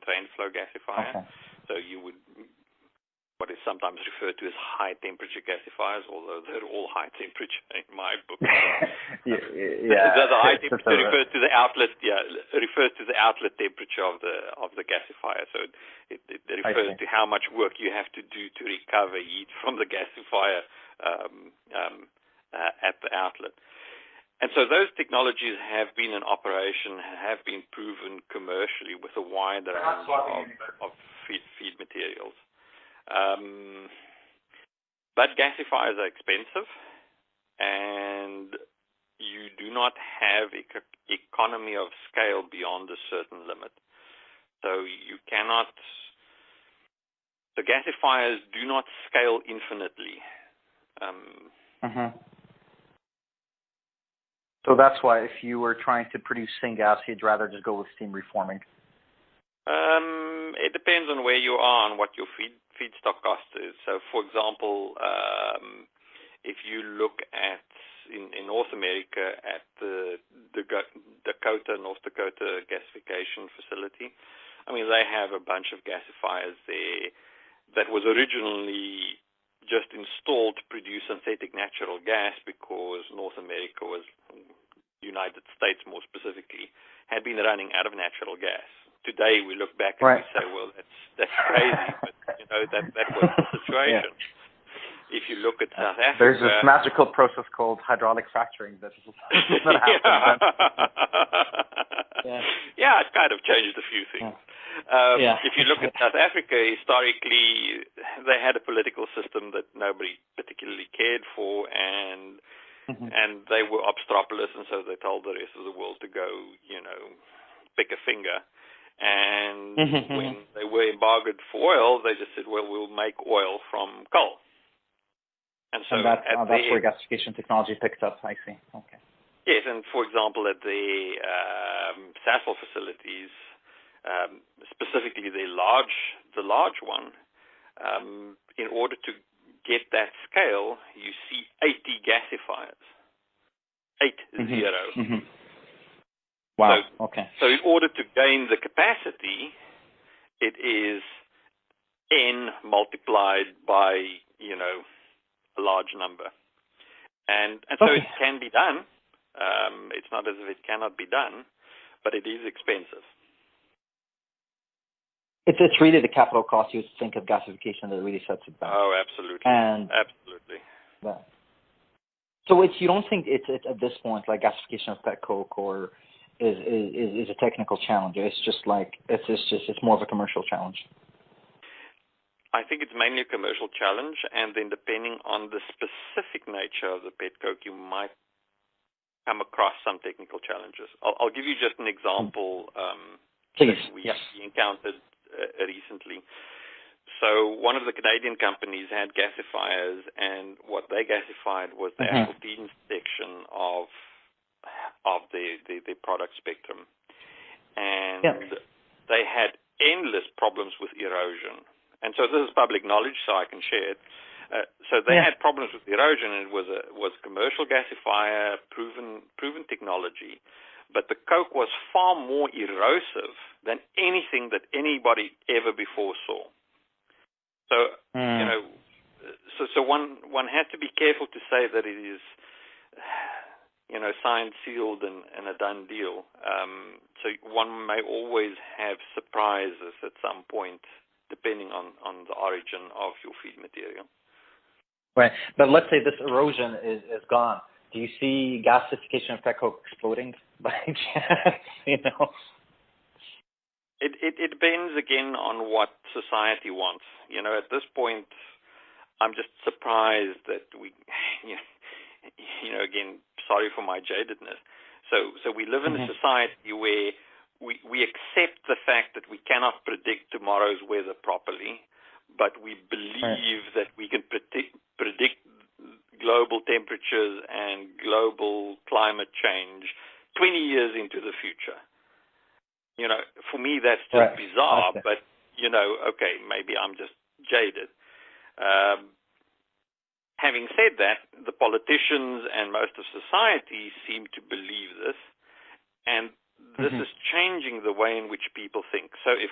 constrained flow gasifier. Okay. So you would what is sometimes referred to as high temperature gasifiers, although they're all high temperature in my book. Yeah. The high temperature refers to the outlet. Yeah, refers to the outlet temperature of the gasifier. So it refers to how much work you have to do to recover heat from the gasifier at the outlet. And so those technologies have been in operation, have been proven commercially with a wide range of feed materials. But gasifiers are expensive, and you do not have economy of scale beyond a certain limit. So you cannot. The gasifiers do not scale infinitely. So that's why if you were trying to produce syngas, you'd rather just go with steam reforming. It depends on where you are and what your feedstock cost is. So, for example, if you look at in North America at the North Dakota gasification facility, I mean, they have a bunch of gasifiers there that was originally just installed to produce synthetic natural gas because North America United States more specifically, had been running out of natural gas. Today we look back and we say, well, that's crazy, but that was the situation. If you look at South Africa, there's this magical process called hydraulic fracturing that happens. Yeah, it kind of changed a few things. If you look at South Africa, historically, they had a political system that nobody particularly cared for, and they were obstropolous, and so they told the rest of the world to go, pick a finger. And when they were embargoed for oil, they just said, well, we'll make oil from coal. And so that's where gasification technology picked up, I see. Okay. Yes, and for example, at the Sasol facilities, specifically the large one, in order to get that scale, you see 80 gasifiers. 80. Wow. Okay. So in order to gain the capacity, it is N multiplied by, a large number. And so it can be done. It's not as if it cannot be done, but it is expensive. It's really the capital cost you think of gasification that really sets it back. Oh, absolutely. Absolutely. Yeah. So you don't think it's at this point like gasification of petcoke or is a technical challenge? It's just like it's more of a commercial challenge. I think it's mainly a commercial challenge, and then depending on the specific nature of the petcoke, you might come across some technical challenges. I'll give you just an example Please. that we encountered recently. So one of the Canadian companies had gasifiers, and what they gasified was the actual feed section of the product spectrum. And they had endless problems with erosion. And so this is public knowledge, so I can share it. So they had problems with erosion, and it was commercial gasifier, proven technology. But the coke was far more erosive than anything that anybody ever before saw. So, so one has to be careful to say that it is, signed, sealed, and a done deal. So one may always have surprises at some point, depending on the origin of your feed material. Right. But let's say this erosion is gone. Do you see gasification of petcoke exploding by chance? It depends, again, on what society wants. At this point, I'm just surprised that we, again, sorry for my jadedness. So we live in a society where we accept the fact that we cannot predict tomorrow's weather properly, but we believe that we can predict global temperatures and global climate change 20 years into the future. For me, that's just bizarre, but, okay, maybe I'm just jaded. Having said that, the politicians and most of society seem to believe this, and this is changing the way in which people think. So if